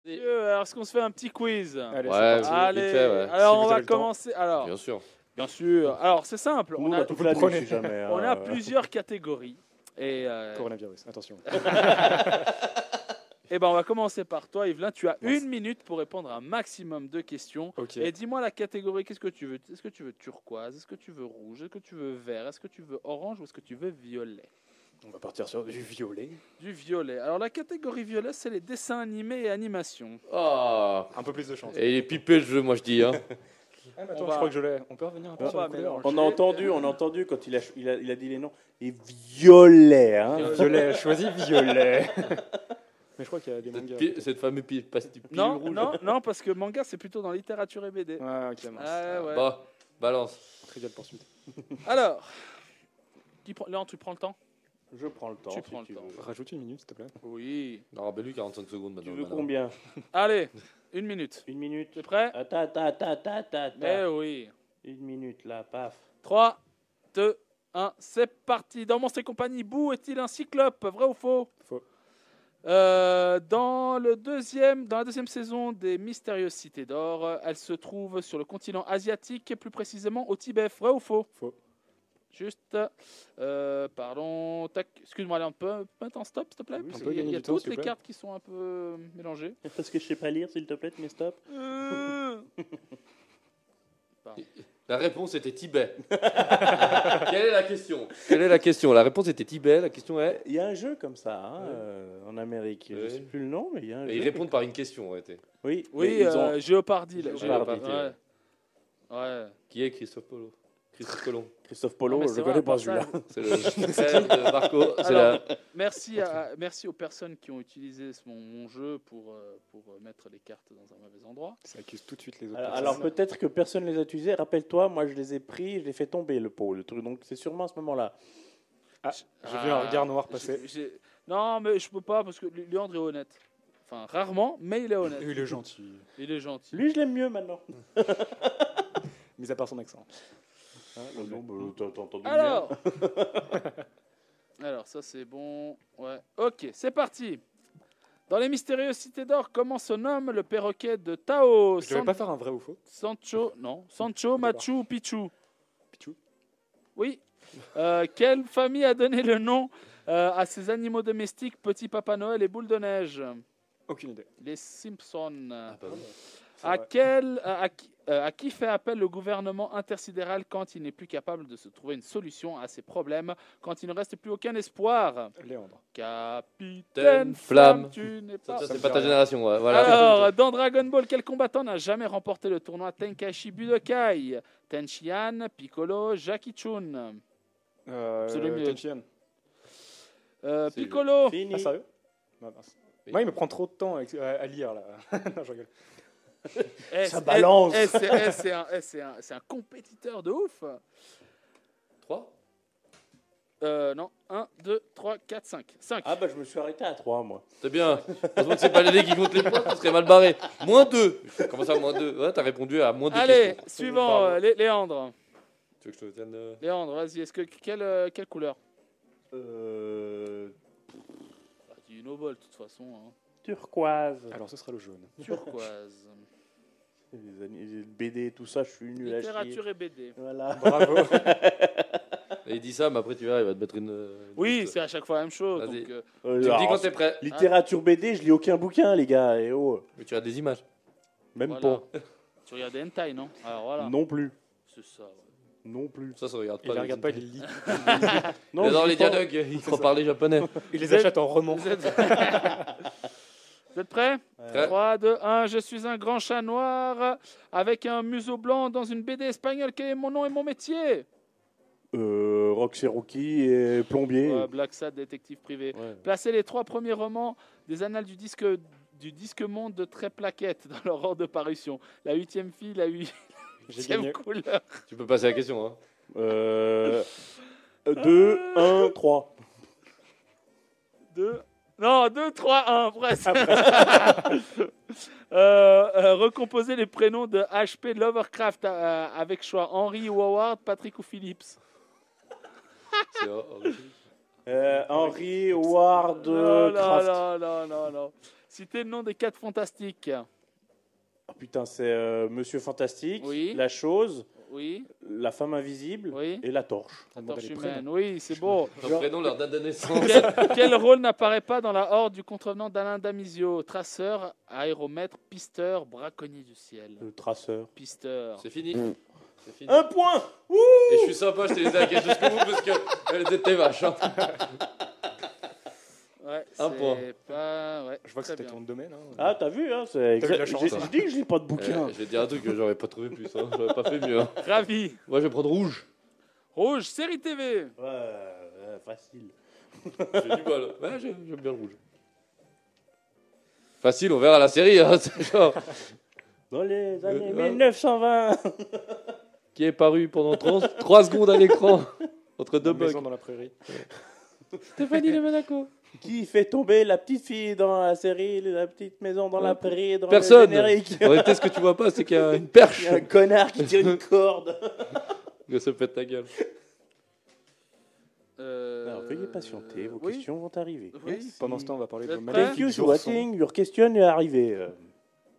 Alors, est-ce qu'on se fait un petit quiz? Allez, Ouais, c'est parti. Allez, vite fait, ouais. alors Si on vous va avez le temps. commencer. Alors, Bien sûr. bien sûr. Alors, c'est simple. Nous, on a toute vous la le prenez. nuit, si jamais. On a plusieurs catégories. Et, Coronavirus, attention. eh ben, on va commencer par toi, Yvelin. Tu as Merci. 1 minute pour répondre à un maximum de questions. Ok. Et dis-moi la catégorie, qu'est-ce que tu veux? Est-ce que tu veux turquoise? Est-ce que tu veux rouge? Est-ce que tu veux vert? Est-ce que tu veux orange ou est-ce que tu veux violet? On va partir sur du violet. Du violet. Alors, la catégorie violet, c'est les dessins animés et animations. Ah. Un peu plus de chance. Et il est pipé le jeu, moi je dis. Hein. Ah, mais attends, On je va- crois que je l'ai. On peut revenir un peu On sur va la couleur. mélanger. On a entendu quand il a dit les noms. Et violet, hein. Violet, choisis violet. Mais je crois qu'il y a des mangas. Cette fameuse pastille Non, rouge. non, parce que manga, c'est plutôt dans littérature et BD. Ouais, ok, mince. Ah, ouais. Bah, balance. Trivial poursuite. Alors, Léon, tu prends le temps? Je prends le temps. Tu si prends le tu temps. veux. Rajoute une minute, s'il te plaît. Oui. Non, rappelle-lui 45 secondes Tu maintenant. veux maintenant. combien? Allez, 1 minute. 1 minute. T'es prêt? Attends. Eh oui. 1 minute, là, paf. 3, 2, 1, c'est parti. Dans Monstres et compagnie, Boo est-il un cyclope? Vrai ou faux? Faux. Dans la deuxième saison des Mystérieuses Cités d'Or, elle se trouve sur le continent asiatique, plus précisément au Tibet. Vrai ou faux? Faux. Juste, pardon, tac, excuse-moi, on peut mettre en stop, s'il te plaît? Oui, Parce on peut qu'il y a- gagner il y a du temps, toutes s'il les vous plaît. cartes qui sont un peu mélangées. Parce que je sais pas lire, s'il te plaît, mais stop. La réponse était Tibet. Quelle est la question? La réponse était Tibet. La question est. Il y a un jeu comme ça, hein, en Amérique. Je Ouais. sais plus le nom, mais il y a un Et jeu. ils répondent par une question en réalité. Oui, Oui, mais ils ont... Géopardy. là. Géopardy, Ouais. Ouais. Qui est Christophe Polo? Christophe Colomb. Christophe Polo, Non, mais je c'est connais vrai, pas à part ça, celui-là. C'est le frère de Marco. C'est Alors, la... merci aux personnes qui ont utilisé mon jeu pour mettre les cartes dans un mauvais endroit. Ça accuse tout de suite les autres. Alors personnes. peut-être que personne ne les a utilisés. Rappelle-toi, moi je les ai pris, je les ai fait tomber le truc. Donc c'est sûrement à ce moment-là. J'ai vu un regard noir passer. Non, mais je peux pas parce que Léandre est honnête. Enfin, rarement, mais il est honnête. Il est gentil. Il est gentil. Lui, je l'aime mieux maintenant. Mis à part son accent. Non, bah, t'as entendu le Alors, alors ça c'est bon. Ouais. Ok, c'est parti. Dans les Mystérieuses Cités d'Or, comment se nomme le perroquet de Tao? Je devais pas faire un vrai ou faux. Sancho, Machu ou Pichu? Pichou. Oui. Quelle famille a donné le nom à ces animaux domestiques, Petit Papa Noël et Boule de Neige? Aucune idée. Les Simpsons. bah oui. À qui fait appel le gouvernement intersidéral quand il n'est plus capable de se trouver une solution à ses problèmes, quand il ne reste plus aucun espoir? Léandre. Capitaine Flamme. Flamme, tu n'es pas... Ça, Ça c'est me pas dit ta rien. génération. Ouais. Voilà. Alors, dans Dragon Ball, quel combattant n'a jamais remporté le tournoi Tenkaichi Budokai? Tenshinhan, Piccolo, Jackie Chun. C'est le mieux. Tenchian. C'est- Piccolo. Fini. Ah, sérieux? Non, mince. Oui. Moi, il me prend trop de temps à lire, là. Non, je rigole. Ça balance. C'est un compétiteur de ouf. 3. Non, 1, 2, 3, 4, 5. 5. Ah bah je me suis arrêté à 3 moi. C'est bien. Heureusement que c'est pas les dés qui comptent les points, ça serait mal barré. -2. Comment ça, -2? Ouais, t'as répondu à -2 Allez, questions. suivant, Tu Léandre. veux que je te tienne Léandre, vas-y, quelle couleur? Bah, dis une obole, de toute façon. Hein. Turquoise. Alors, ce sera le jaune. Turquoise. Les BD, tout ça, je suis nul à chier. Littérature et BD. Voilà. Bravo. Et il dit ça, mais après tu verras, il va te mettre une. Oui, c'est à chaque fois la même chose. Vas-y. Donc, Tu me dis quand t'es prêt. Littérature BD, je lis aucun bouquin, les gars. Et oh, Mais tu as des images. même voilà. Tu regardes des hentai, non? Alors voilà. pas. Non plus. C'est ça. Ouais. Non plus. Ça regarde Il pas. les regarde pas, il les lit. Non, Mais dans je les lis pas. dialogues, il faut parler japonais. Il les achète en roman. Vous êtes... Vous êtes prêts? Prêt. 3, 2, 1. Je suis un grand chat noir avec un museau blanc dans une BD espagnole. Quel est mon nom et mon métier? Rock Cherokee et plombier. Black Sad, détective privé. Ouais. Placez les 3 premiers romans des annales du disque monde de très plaquettes dans leur ordre de parution. La 8e fille, la J'ai 8e gagné. couleur. Tu peux passer à la question. Hein. 2, 1, 3. 2. Non, 2, 3, 1, presque. Recomposez les prénoms de H.P. Lovecraft avec choix Henry ou Howard, Patrick ou Phillips. C'est Henry Ward Non, Craft. non. Citez le nom des 4 fantastiques. Ah, putain, c'est Monsieur Fantastique, Oui. La Chose, Oui, La Femme Invisible oui. et La Torche. Ah, demande Torche les prénoms. humaine. Oui, c'est beau. Leur prénom, leur date de naissance. Quel rôle n'apparaît pas dans la horde du contrevenant d'Alain Damisio? Traceur, aéromètre, pisteur, braconnier du ciel. Le Traceur. Pisteur. C'est fini. C'est fini. Un point. Et je suis sympa, je t'ai aidé à la question jusqu'au bout parce qu'elle était vache. Hein. Ouais, Un point. Pas... Ouais, Je vois que très c'était bien. ton domaine. Hein. Ah, t'as vu, hein, c'est T'as eu de la exact. chance, J'ai hein. je dis que je lis pas de bouquin. Je vais te dire un truc que j'aurais pas trouvé plus. Hein. J'aurais pas fait mieux. Hein. Ravi. Moi, je vais prendre rouge. Rouge, série TV. Facile. J'ai du mal. Ouais, j'aime bien le rouge. Facile, on verra la série. Hein. C'est genre, Dans les années ouais. 1920. qui est paru pendant 3 secondes à l'écran. Entre deux Une maison bugs. dans la prairie. Stéphanie de Monaco. Qui fait tomber la petite fille dans la série, la petite maison dans la prairie, dans Personne. le générique? En réalité, ce que tu vois pas, c'est qu'il y a une Il perche. y a un connard qui tire une corde. Que se pète ta gueule. Alors, veuillez patienter, vos oui. questions vont arriver. Oui. Merci. Pendant ce temps, on va parler de Vous êtes vos prêts? Thank you magnifiques for oursons. waiting, your question est arrivée.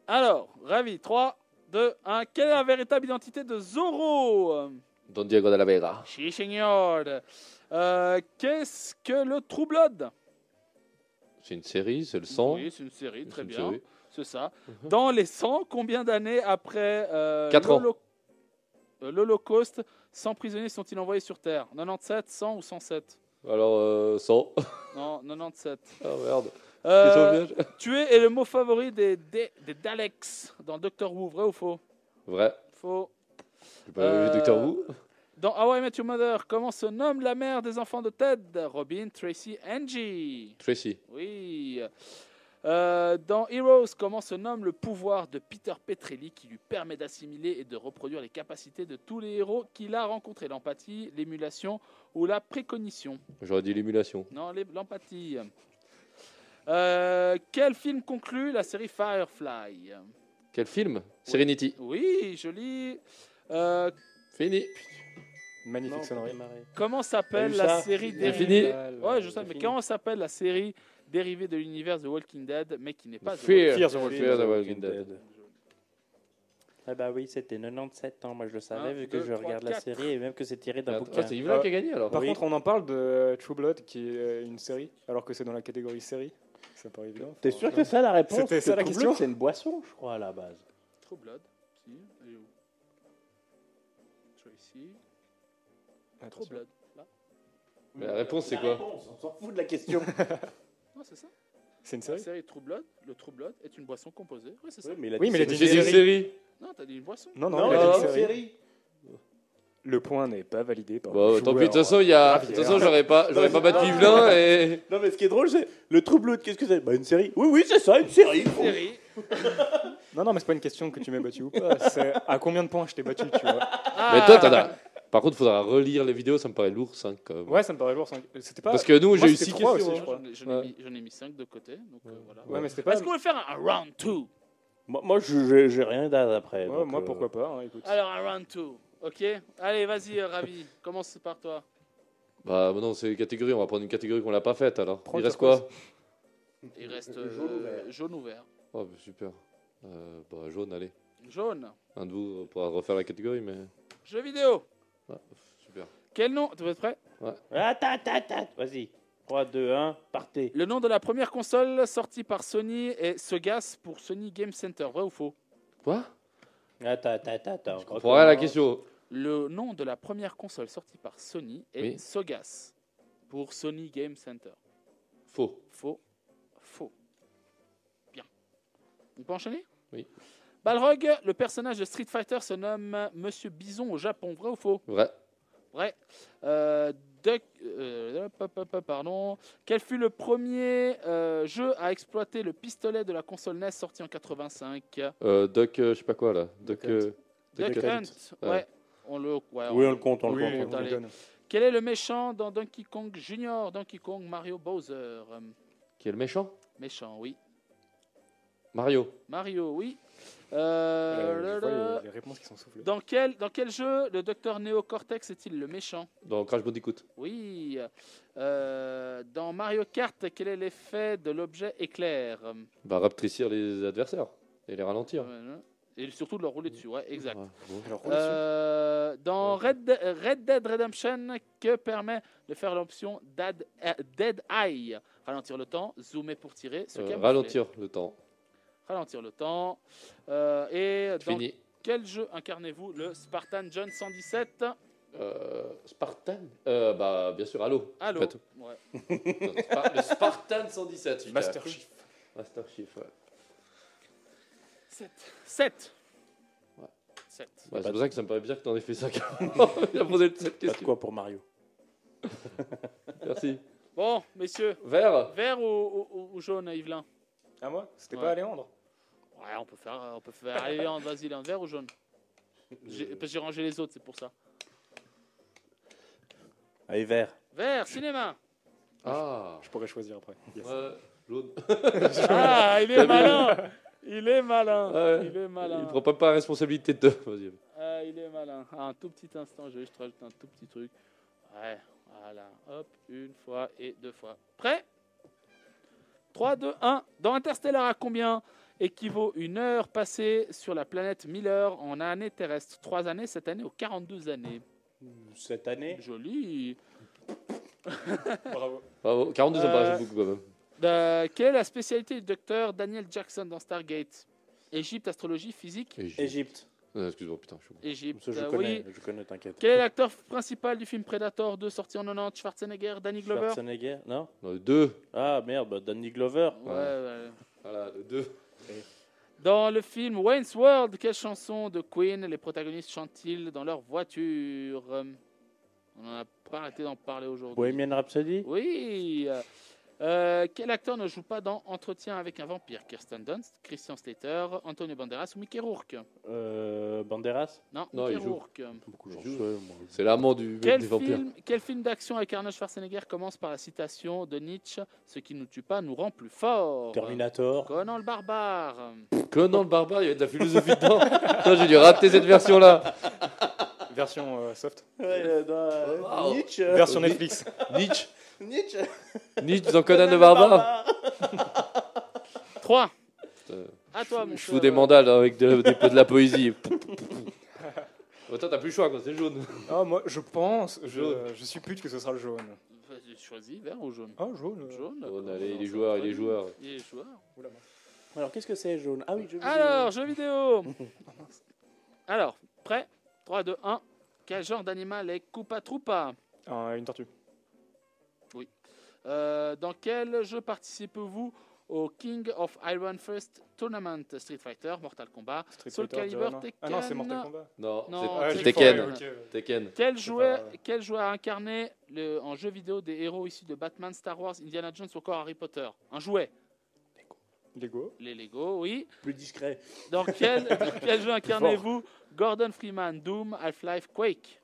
Alors, Ravi, 3, 2, 1. Quelle est la véritable identité de Zorro? Don Diego de la Vega. Si, señor. Qu'est-ce que le True Blood? C'est une série, c'est le sang. Oui, c'est une série, très C'est une bien. série. C'est ça. Mhm. Dans les 100, combien d'années après 4 ans. l'Holocauste, 100 prisonniers sont-ils envoyés sur Terre? 97, 100 ou 107? Alors, 100. Non, 97. Ah merde. Euh, Question piège. tuer est le mot favori des Daleks dans Doctor Who, vrai ou faux? Vrai. Faux. J'ai pas vu Doctor Who. Dans How I Met Your Mother, comment se nomme la mère des enfants de Ted? Robin, Tracy, Angie. Tracy. Oui. Dans Heroes, comment se nomme le pouvoir de Peter Petrelli qui lui permet d'assimiler et de reproduire les capacités de tous les héros qu'il a rencontrés? L'empathie, l'émulation ou la précognition? J'aurais dit l'émulation. Non, l'empathie. Quel film conclut la série Firefly? Quel film? Serenity. Oui, joli. Fini. Magnifique sonnerie. Comment s'appelle T'as vu la ça série C'est fini. Ouais, je sais, mais fini. comment s'appelle la série dérivée de l'univers The Walking Dead, mais qui n'est pas The Fear. Fear the Walking Fear Dead. the Walking Dead. Ah bah oui, c'était 97 ans, moi je le savais, Un, vu que deux, je trois, regarde la quatre. série et même que c'est tiré d'un Ah, bouquin. c'est Yvelin qui a gagné alors. Par Oui. contre, on en parle de True Blood, qui est une série, alors que c'est dans la catégorie série. C'est pas évident. T'es sûr que c'est ça la réponse? C'était ça Que la True question Blood, c'est une boisson, je crois, à la base. True Blood. Si, elle est où? Tracy. True Attention. Blood. Là. Mais la réponse, c'est quoi? On s'en fout de la question. Non, c'est ça. C'est une La série série True Blood, le True Blood est une boisson composée. Oui, c'est ça. Oui, mais il a Oui, dit mais il a c'est dit J'ai dit une série. Non, t'as dit une boisson. Non, non, Non, il il a a dit dit une une série. série. Le point n'est pas validé par Bon, le tant pis. De toute joueur. façon, il y a. De Ravière. toute façon, j'aurais pas battu Yvelin et. Non, mais ce qui est drôle, c'est le True Blood, qu'est-ce que c'est? Bah, une série. Oui, oui, c'est ça, une série. Série. Non, non, mais c'est pas une question que tu m'as battu ou pas. C'est à combien de points je t'ai battu, tu vois. Mais toi, t'en as. Par contre, il faudra relire les vidéos, ça me paraît lourd, 5 quand même. Ouais, ça me paraît lourd. C'était pas. Parce que nous, Moi, j'ai eu c'était 6 trois questions. aussi, hein. je crois. J'en ai mis 5 de côté. Donc, voilà. Ouais, mais c'était pas. Est-ce qu'on va faire un round 2? Moi, j'ai rien d'après. Ouais, donc, moi, pourquoi pas, hein, écoute. Alors, un round 2. Ok? Allez, vas-y, Ravi. Commence par toi. Bah, non, c'est une catégorie, on va prendre une catégorie qu'on l'a pas faite alors. Prends Il le reste turquoise. quoi? Il reste Jaune ou vert? jaune ou vert. Oh, bah, super. Bah, jaune, allez. Jaune. Un de vous pourra refaire la catégorie, mais. Jeux vidéo. Ah, super. Quel nom? Vous êtes prêts? Attends. Vas-y. 3, 2, 1, partez. Le nom de la première console sortie par Sony est Sogas pour Sony Game Center. Vrai ou faux? Quoi? Attends. Je comprends rien à la question. Le nom de la première console sortie par Sony est Oui. Sogas pour Sony Game Center. Faux. Faux. Faux. Bien. On peut enchaîner? Oui. Balrog, le personnage de Street Fighter se nomme Monsieur Bison au Japon. Vrai ou faux? Vrai. Vrai. Pardon. Quel fut le premier jeu à exploiter le pistolet de la console NES sorti en 85? Duck, je sais pas quoi là. Duck. Duck Duck Hunt. Ouais. Ouais. On le. Ouais, Oui, on le compte, on Oui, le on compte. le allez. donne. Quel est le méchant dans Donkey Kong Junior, Donkey Kong, Mario Bowser? Qui est le méchant? Méchant, oui. Mario. Mario, oui. Je vois les réponses qui sont soufflées. Dans quel jeu le docteur Neo Cortex est-il le méchant? Dans Crash Bandicoot. Oui. Dans Mario Kart, quel est l'effet de l'objet éclair? Bah, rapetrécir les adversaires et les ralentir. Et surtout de leur rouler dessus, ouais, exact. Ouais, bon. Alors, roule dessus. Dans Red Dead Redemption, que permet de faire l'option Dead Eye? Ralentir le temps, zoomer pour tirer, se camoufler. Ralentir le temps. Ralentir le temps. Et dans Fini. quel jeu incarnez-vous le Spartan John 117? Spartan Bah, bien sûr, Halo. Allô. En fait. Ouais. Le Spartan 117. celui-là. Master Chief. Master Chief, ouais. 7. Ouais. 7. Bah, c'est pour ça que ça me paraît bizarre que tu en aies fait ça. Il a posé cette Pas de question. quoi pour Mario. Merci. Bon, messieurs, Vert. vert ou jaune, Yvelin? À moi? C'était Ouais. pas Léandre? Ouais, on peut faire. Allez, Léandre, vas-y, Léandre, vert ou jaune? Parce que j'ai rangé les autres, c'est pour ça. Allez, vert. Vert, cinéma. Ah. Je pourrais choisir après. Yes. Ouais, jaune. Ah, il est malin. Il est malin. Ouais. Il est malin. Il prend pas la responsabilité de. Vas-y. Ah, il est malin. Ah, un tout petit instant, je vais juste rajouter un tout petit truc. Ouais, voilà. Hop, une fois et deux fois. Prêt? 3, 2, 1. Dans Interstellar, à combien équivaut une heure passée sur la planète Miller en années terrestres? 3 années, cette année aux 42 années. Cette année, Joli. Bravo. Bravo. 42, ça me paraît beaucoup quand même. Quelle est la spécialité du docteur Daniel Jackson dans Stargate? Égypte, astrologie, physique. Égypte. Excuse-moi, putain, je suis bon. Égypte, Ça, oui. je connais, t'inquiète. Quel est l'acteur principal du film Predator 2 sorti en 90? Schwarzenegger, Danny Glover? Schwarzenegger, non? Non, le 2. Ah merde, bah, Danny Glover. Ouais. Voilà, le 2. Dans le film Wayne's World, quelle chanson de Queen les protagonistes chantent-ils dans leur voiture? On n'en a pas arrêté d'en parler aujourd'hui. Bohemian Rhapsody. Oui. Quel acteur ne joue pas dans Entretien avec un vampire? Kirsten Dunst, Christian Slater, Antonio Banderas ou Mickey Rourke? Banderas. Non, Non, Mickey il joue. Rourke. Beaucoup joue. moi. C'est l'amant des vampires. Quel film d'action avec Arnold Schwarzenegger commence par la citation de Nietzsche? Ce qui ne nous tue pas nous rend plus forts. Terminator. Conan le barbare. Conan le barbare, il y avait de la philosophie dedans. Putain, j'ai dû rater cette version-là. Version soft. Ouais, Wow. Nietzsche. Version Netflix. Nietzsche. Nietzsche. Nietzsche dans Conan le barbare. 3. Putain. À toi, mon Je cher. fous des mandales avec de la poésie. Toi, t'as plus le choix, quoi. C'est jaune. Ah, moi, je pense, Jaune. je suis pute que ce sera le jaune. Vas-y, choisis, vert ou jaune? Ah, jaune. Jaune. Jaune, allez, il est joueur, il est joueur. Il est joueur. Oula. Alors, qu'est-ce que c'est jaune? Ah oui, je Alors, jeux vidéo. Alors, prêt? 3, 2, 1. Quel genre d'animal est Koopa Troopa? Une tortue. Dans quel jeu participez-vous au King of Iron First Tournament? Street Fighter, Mortal Kombat, Street Soul Fighter, Calibur, non. Tekken. Ah non, c'est Mortal Kombat. Non, Non, Ah, c'est j'ai Tekken. foiré, ok. Tekken. Quel joueur a incarné en jeu vidéo des héros issus de Batman, Star Wars, Indiana Jones ou encore Harry Potter? Un jouet. Lego. Les Lego, oui. Plus discret. Dans quel jeu incarnez-vous Gordon Freeman, Doom, Half-Life, Quake?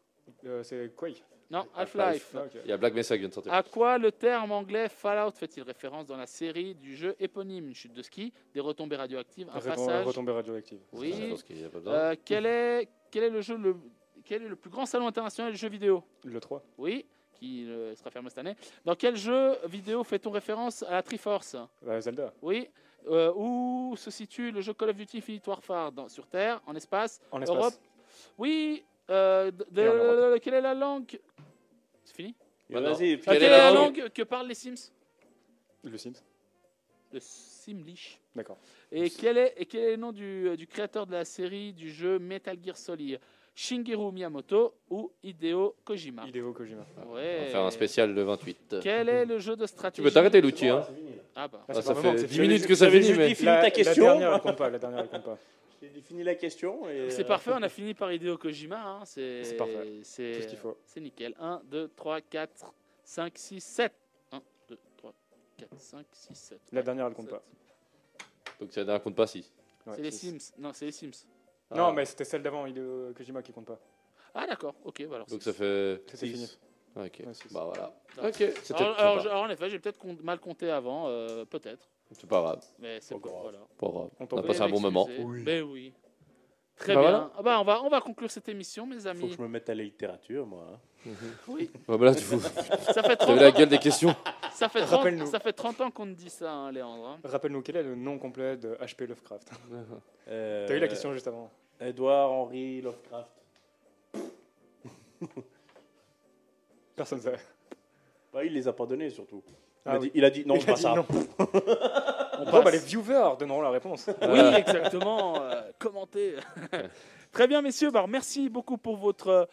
C'est Quake. Non, Half-Life. Ah, ok. Il y a Black Mesa qui vient de sortir. À quoi le terme anglais Fallout fait-il référence dans la série du jeu éponyme? Une chute de ski, des retombées radioactives, un passage. Retombée radioactive. Je Oui. pense qu'il y a pas besoin. Quel est le plus grand salon international des jeux vidéo? Le 3. Oui, qui sera fermé cette année. Dans quel jeu vidéo fait-on référence à la Triforce? Zelda. Oui. Où se situe le jeu Call of Duty Infinite Warfare? Sur Terre, en espace, En espace. Europe? Oui. Et en Europe. Quelle est la langue? C'est fini? Bah non. Vas-y, Quelle est la langue que parlent les Sims? Le Sims. Le Simlish. D'accord. Et quel est le nom du créateur de la série du jeu Metal Gear Solid? Shigeru Miyamoto ou Hideo Kojima? Hideo Kojima. Ouais. On va faire un spécial le 28. Quel est le jeu de stratégie? Tu peux t'arrêter, Lucci, hein. Ah bah. Ah, Ah, c'est ça pas vraiment, fait c'est 10 minutes que ça j'avais finit, juste mais. dit, finis ta question. La dernière, elle compte pas. La dernière, elle compte pas. J'ai fini la question. Et C'est parfait, on a fini par Hideo Kojima. Hein. C'est parfait. Tout C'est ce qu'il faut. c'est nickel. 1, 2, 3, 4, 5, 6, 7. 1, 2, 3, 4, 5, 6, 7. La dernière, elle compte pas. Donc ça ne compte pas 6. Ouais, C'est les six. Sims. Non, c'est les Sims. Non, mais c'était celle d'avant, Hideo Kojima, qui compte pas. Ah d'accord, ok. Bah alors Donc six. ça fait. C'est fini. Ah, ok. Ouais, six. Bah voilà. Ah. Ok. C'était Alors, sympa. en effet, j'ai peut-être mal compté avant, peut-être. C'est pas grave. Mais c'est Pas grave. voilà. Pas grave. On On t'en a prie. passé un bon moment. Oui. Mais oui. Très Bah bien. voilà. Ah bah, on va conclure cette émission, mes Faut amis. que je me mette à la littérature, moi. hein. Oui. Bah, là, tu Ça fait as 30 vu la ans, gueule des questions. ça fait 30, Rappelle-nous. ça fait 30 ans qu'on te dit ça, hein, Léandre. hein. Rappelle-nous quel est le nom complet de H.P. Lovecraft. Euh, T'as eu la question juste avant. Edward Henry Lovecraft. Personne ne sait. Bah, il les a pas donnés, surtout. Ah Il a dit non, Il c'est a pas dit ça. non. On Bon, passe. bah, les viewers donneront la réponse. Oui, exactement. Commentez. Très bien, messieurs. Bah, merci beaucoup pour votre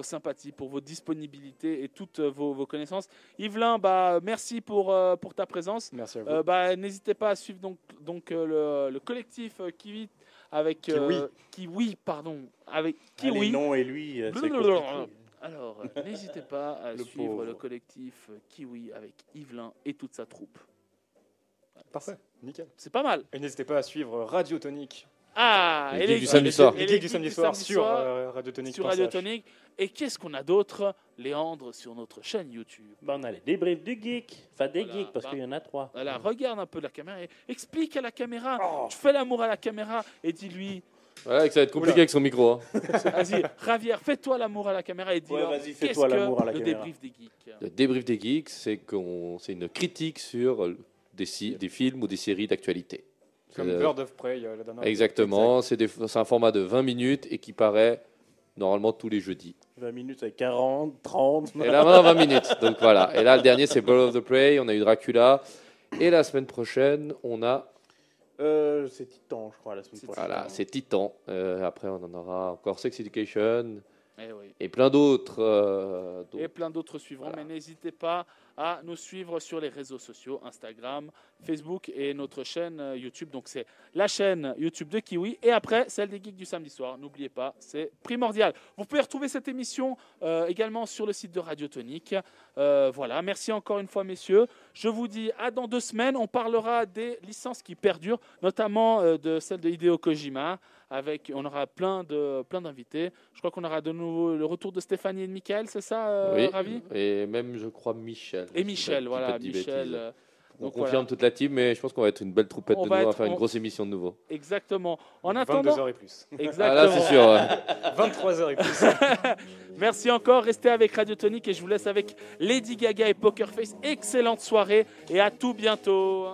sympathie, pour votre disponibilité et toutes vos connaissances. Yvelin, bah, merci pour ta présence. Merci à vous. Bah, n'hésitez pas à suivre donc le collectif Kiwi avec Kiwi, pardon, avec Allez, Kiwi. non et lui, c'est Blablabla. compliqué. Alors, n'hésitez pas à Le suivre pauvre. le collectif Kiwi avec Yvelin et toute sa troupe. Parfait, nickel. C'est pas mal. Et n'hésitez pas à suivre Radio Tonique. Ah, Les geeks du samedi soir. Les geeks du samedi soir sur Radio Tonique. sur Radio Tonique. Et qu'est-ce qu'on a d'autre, Léandre, sur notre chaîne YouTube? Bah, on a les débriefs du geek. Enfin, des Voilà, geeks, parce bah. qu'il y en a 3. Voilà, regarde un peu la caméra et explique à la caméra. Oh. Tu fais l'amour à la caméra et dis-lui, Ouais, que ça va être compliqué Oula. avec son micro. hein. vas-y, Ravière, fais-toi l'amour à la caméra et dis-leur Ouais, vas-y, qu'est-ce fais-toi que l'amour à la le caméra. débrief des geeks. Le débrief des geeks, c'est une critique sur des films ou des séries d'actualité. Comme C'est, Bird of Prey, la dernière. exactement, c'est un format de 20 minutes et qui paraît normalement tous les jeudis. 20 minutes avec 40, 30. Et là, maintenant 20 minutes. Donc voilà. Et là, le dernier, c'est Bird of the Prey. On a eu Dracula. Et la semaine prochaine, on a. C'est Titan, je crois, la semaine C'est prochaine. Voilà, c'est Titan. Après, on en aura encore Sex Education Eh oui. et plein d'autres. Et plein d'autres suivront, Voilà. mais n'hésitez pas à nous suivre sur les réseaux sociaux, Instagram, Facebook et notre chaîne YouTube. Donc c'est la chaîne YouTube de Kiwi et après celle des geeks du samedi soir. N'oubliez pas, c'est primordial. Vous pouvez retrouver cette émission également sur le site de Radio Tonique. Voilà, merci encore une fois messieurs. Je vous dis à dans 2 semaines. On parlera des licences qui perdurent, notamment de celle de Hideo Kojima. On aura plein d'invités. Je crois qu'on aura de nouveau le retour de Stéphanie et de Mickaël, c'est ça, Oui, Ravi? et même, je crois, Michel. Et Michel, Je voilà, dis pas de Michel. bêtises. On Donc confirme voilà, toute la team, mais je pense qu'on va être une belle troupette On de va nouveau. On va être- faire une on- grosse émission de nouveau. exactement. En 22 attendant, heures et plus. Ah là, exactement. c'est sûr. ouais. 23 heures et plus. Merci encore. Restez avec Radio Tonic et je vous laisse avec Lady Gaga et Poker Face. Excellente soirée et à tout bientôt.